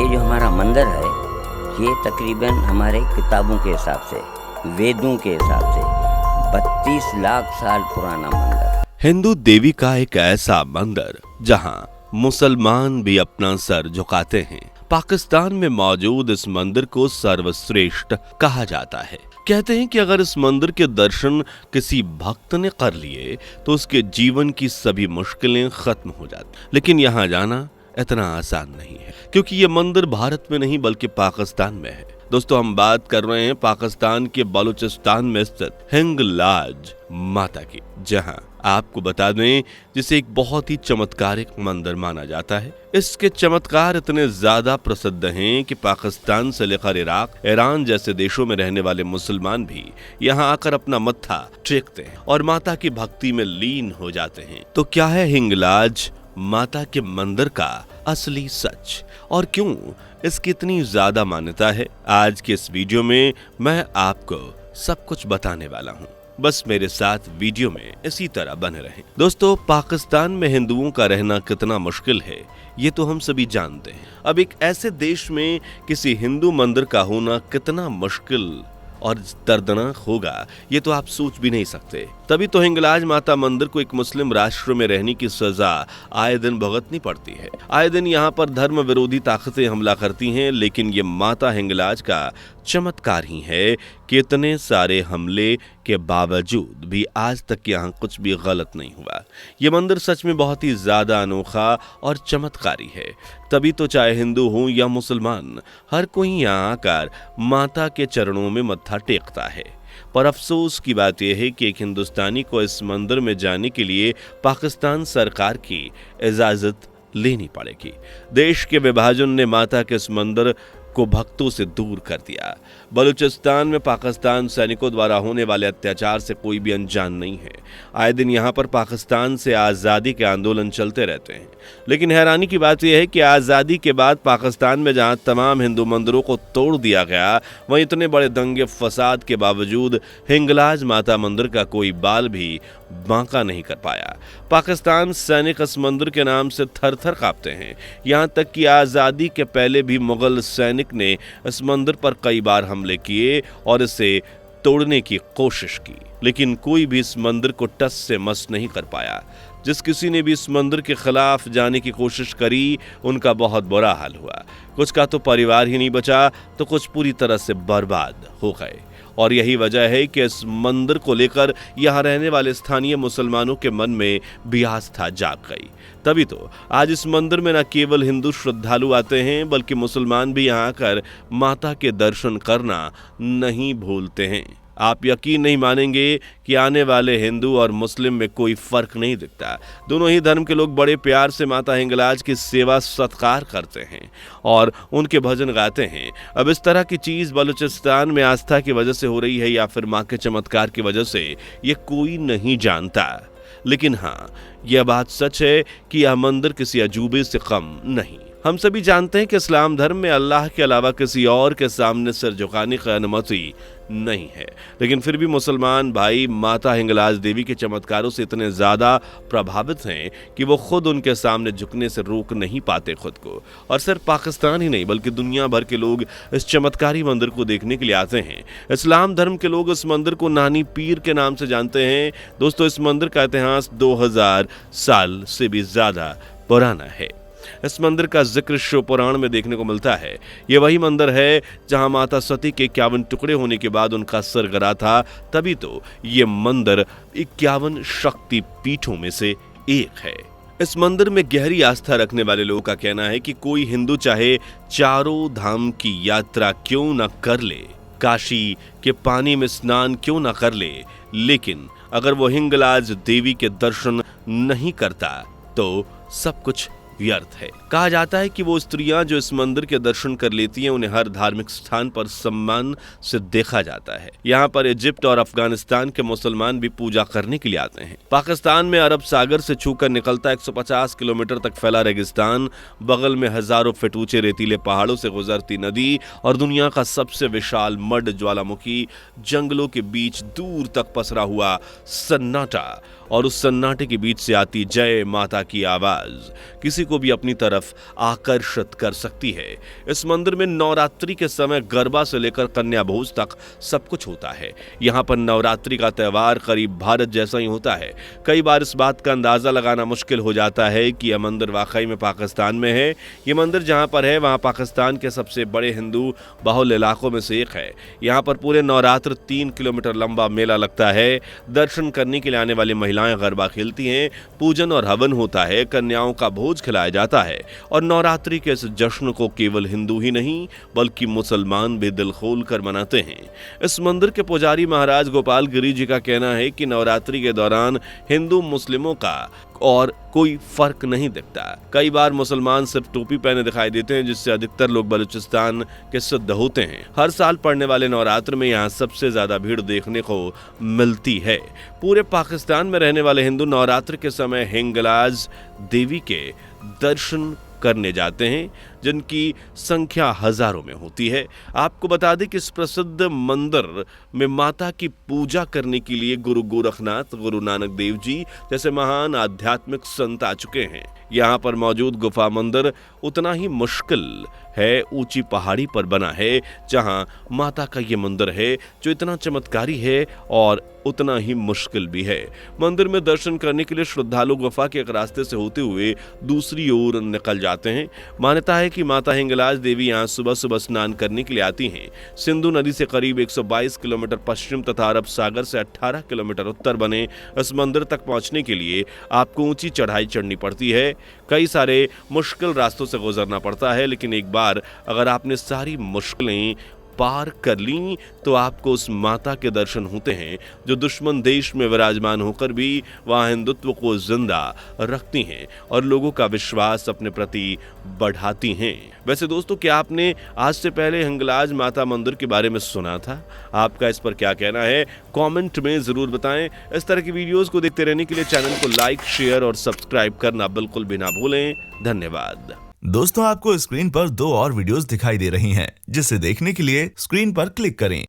ये जो हमारा मंदिर है ये तकरीबन हमारे किताबों के हिसाब से, वेदों के हिसाब से 32 लाख साल पुराना मंदिर। हिंदू देवी का एक ऐसा मंदिर जहां मुसलमान भी अपना सर झुकाते हैं। पाकिस्तान में मौजूद इस मंदिर को सर्वश्रेष्ठ कहा जाता है। कहते हैं कि अगर इस मंदिर के दर्शन किसी भक्त ने कर लिए तो उसके जीवन की सभी मुश्किलें खत्म हो जाती। लेकिन यहाँ जाना इतना आसान नहीं है, क्योंकि ये मंदिर भारत में नहीं बल्कि पाकिस्तान में है। दोस्तों, हम बात कर रहे हैं पाकिस्तान के बलूचिस्तान में स्थित हिंगलाज माता की, जहां आपको बता दें जिसे एक बहुत ही चमत्कारिक मंदिर माना जाता है। इसके चमत्कार इतने ज्यादा प्रसिद्ध हैं कि पाकिस्तान से लेकर इराक, ईरान जैसे देशों में रहने वाले मुसलमान भी यहां आकर अपना मत्था टेकते हैं और माता की भक्ति में लीन हो जाते हैं। तो क्या है हिंगलाज माता के मंदिर का असली सच और क्यों इसकी इतनी ज्यादा मान्यता है? आज के इस वीडियो में मैं आपको सब कुछ बताने वाला हूँ। बस मेरे साथ वीडियो में इसी तरह बने रहें। दोस्तों, पाकिस्तान में हिंदुओं का रहना कितना मुश्किल है ये तो हम सभी जानते हैं। अब एक ऐसे देश में किसी हिंदू मंदिर का होना कितना मुश्किल और दर्दनाक होगा ये तो आप सोच भी नहीं सकते। तभी तो हिंगलाज माता मंदिर को एक मुस्लिम राष्ट्र में रहने की सजा आए दिन भुगतनी पड़ती है। आए दिन यहाँ पर धर्म विरोधी ताकतें हमला करती हैं, लेकिन ये माता हिंगलाज का चमत्कार ही है कि इतने सारे हमले के बावजूद भी आज तक यहाँ कुछ भी गलत नहीं हुआ। ये मंदिर सच में बहुत ही ज्यादा अनोखा और चमत्कारी है। तभी तो चाहे हिंदू हो या मुसलमान, हर कोई यहाँ आकर माता के चरणों में मत्था टेकता है। पर अफसोस की बात यह है कि एक हिंदुस्तानी को इस मंदिर में जाने के लिए पाकिस्तान सरकार की इजाजत लेनी पड़ेगी। देश के विभाजन ने माता के इस मंदिर को भक्तों से दूर कर दिया। बलूचिस्तान में पाकिस्तान सैनिकों द्वारा होने वाले अत्याचार से कोई भी अनजान नहीं है। आए दिन यहाँ पर पाकिस्तान से आज़ादी के आंदोलन चलते रहते हैं, लेकिन हैरानी की बात यह है कि आज़ादी के बाद पाकिस्तान में जहाँ तमाम हिंदू मंदिरों को तोड़ दिया गया, वहीं इतने बड़े दंगे फसाद के बावजूद हिंगलाज माता मंदिर का कोई बाल भी बांका नहीं कर पाया। पाकिस्तान सैनिक इस मंदिर के नाम से थर थर कांपते हैं। यहाँ तक कि आज़ादी के पहले भी मुगल सैनिक ने इस मंदिर पर कई बार हमले किए और इसे तोड़ने की कोशिश की, लेकिन कोई भी इस मंदिर को टस से मस नहीं कर पाया। जिस किसी ने भी इस मंदिर के खिलाफ जाने की कोशिश करी, उनका बहुत बुरा हाल हुआ। कुछ का तो परिवार ही नहीं बचा, तो कुछ पूरी तरह से बर्बाद हो गए। और यही वजह है कि इस मंदिर को लेकर यहाँ रहने वाले स्थानीय मुसलमानों के मन में भी आस्था जाग गई। तभी तो आज इस मंदिर में न केवल हिंदू श्रद्धालु आते हैं, बल्कि मुसलमान भी यहाँ आकर माता के दर्शन करना नहीं भूलते हैं। आप यकीन नहीं मानेंगे कि आने वाले हिंदू और मुस्लिम में कोई फर्क नहीं दिखता। दोनों ही धर्म के लोग बड़े प्यार से माता हिंगलाज की सेवा सत्कार करते हैं और उनके भजन गाते हैं। अब इस तरह की चीज बलूचिस्तान में आस्था की वजह से हो रही है या फिर माँ के चमत्कार की वजह से, ये कोई नहीं जानता। लेकिन हाँ, यह बात सच है कि यह मंदिर किसी अजूबे से कम नहीं। हम सभी जानते हैं कि इस्लाम धर्म में अल्लाह के अलावा किसी और के सामने सिर झुकाने की अनुमति नहीं है, लेकिन फिर भी मुसलमान भाई माता हिंगलाज देवी के चमत्कारों से इतने ज्यादा प्रभावित हैं कि वो खुद उनके सामने झुकने से रोक नहीं पाते खुद को। और सिर्फ पाकिस्तान ही नहीं बल्कि दुनिया भर के लोग इस चमत्कारी मंदिर को देखने के लिए आते हैं। इस्लाम धर्म के लोग इस मंदिर को नानी पीर के नाम से जानते हैं। दोस्तों, इस मंदिर का इतिहास 2000 साल से भी ज्यादा पुराना है। इस मंदिर का जिक्र शिव पुराण में देखने को मिलता है। ये वही मंदिर है जहां माता सती के 51 टुकड़े होने के बाद उनका सिर गिरा था। तभी तो ये मंदिर 51 शक्ति पीठों में से एक है। इस मंदिर में गहरी आस्था रखने वाले लोगों का कहना है कि कोई हिंदू चाहे चारों धाम की यात्रा क्यों न कर ले, काशी के पानी में स्नान क्यों न कर ले, लेकिन अगर वो हिंगलाज देवी के दर्शन नहीं करता तो सब कुछ व्यर्थ है। कहा जाता है कि वो स्त्रियां जो इस मंदिर के दर्शन कर लेती हैं, उन्हें हर धार्मिक स्थान पर सम्मान से देखा जाता है। यहाँ पर इजिप्ट और अफगानिस्तान के मुसलमान भी पूजा करने के लिए आते हैं। पाकिस्तान में अरब सागर से छूकर निकलता 150 किलोमीटर तक फैला रेगिस्तान, बगल में हजारों फीट ऊंचे रेतीले पहाड़ों से गुजरती नदी और दुनिया का सबसे विशाल मड ज्वालामुखी, जंगलों के बीच दूर तक पसरा हुआ सन्नाटा और उस सन्नाटे के बीच से आती जय माता की आवाज किसी को भी अपनी तरफ तरफ आकर्षित कर सकती है। इस मंदिर में नवरात्रि के समय गरबा से लेकर कन्या भोज तक सब कुछ होता है। यहाँ पर नवरात्रि का त्यौहार करीब भारत जैसा ही होता है। कई बार इस बात का अंदाजा लगाना मुश्किल हो जाता है कि यह मंदिर वाकई में पाकिस्तान में है। ये मंदिर जहाँ पर है वहाँ पाकिस्तान के सबसे बड़े हिंदू बाहुल इलाकों में से एक है। यहाँ पर पूरे नवरात्र 3 किलोमीटर लंबा मेला लगता है। दर्शन करने के लिए आने वाली महिलाएं गरबा खेलती हैं, पूजन और हवन होता है, कन्याओं का भोज खिलाया जाता है और नवरात्रि के इस जश्न को केवल हिंदू ही नहीं बल्कि मुसलमान भी दिल खोल कर मनाते हैं। इस मंदिर के पुजारी महाराज गोपाल गिरी जी का कहना है कि नवरात्रि के दौरान हिंदू मुस्लिमों का और कोई फर्क नहीं दिखता। कई बार मुसलमान सिर्फ टोपी पहने दिखाई देते हैं, जिससे अधिकतर लोग बलूचिस्तान के सिद्ध होते हैं। हर साल पड़ने वाले नवरात्र में यहाँ सबसे ज्यादा भीड़ देखने को मिलती है। पूरे पाकिस्तान में रहने वाले हिंदू नवरात्र के समय हिंगलाज देवी के दर्शन करने जाते हैं, जिनकी संख्या हजारों में होती है। आपको बता दें कि इस प्रसिद्ध मंदिर में माता की पूजा करने के लिए गुरु गोरखनाथ, गुरु नानक देव जी जैसे महान आध्यात्मिक संत आ चुके हैं। यहाँ पर मौजूद गुफा मंदिर उतना ही मुश्किल है, ऊंची पहाड़ी पर बना है जहाँ माता का ये मंदिर है, जो इतना चमत्कारी है और उतना ही मुश्किल भी है। मंदिर में दर्शन करने के लिए श्रद्धालु गुफा के एक रास्ते से होते हुए दूसरी ओर निकल जाते हैं। मान्यता है कि माता हिंगलाज देवी यहाँ सुबह सुबह स्नान करने के लिए आती हैं। सिंधु नदी से करीब 122 किलोमीटर पश्चिम तथा अरब सागर से 18 किलोमीटर उत्तर बने इस मंदिर तक पहुंचने के लिए आपको ऊंची चढ़ाई चढ़नी पड़ती है। कई सारे मुश्किल रास्तों से गुजरना पड़ता है, लेकिन एक बार अगर आपने सारी मुश्किलें पार कर ली तो आपको उस माता के दर्शन होते हैं, जो दुश्मन देश में विराजमान होकर भी वहाँ हिंदुत्व को जिंदा रखती हैं और लोगों का विश्वास अपने प्रति बढ़ाती हैं। वैसे दोस्तों, क्या आपने आज से पहले हिंगलाज माता मंदिर के बारे में सुना था? आपका इस पर क्या कहना है? कमेंट में जरूर बताएं। इस तरह की वीडियोस को देखते रहने के लिए चैनल को लाइक, शेयर और सब्सक्राइब करना बिल्कुल भी ना भूलें। धन्यवाद। दोस्तों, आपको स्क्रीन पर 2 और वीडियोस दिखाई दे रही हैं, जिसे देखने के लिए स्क्रीन पर क्लिक करें।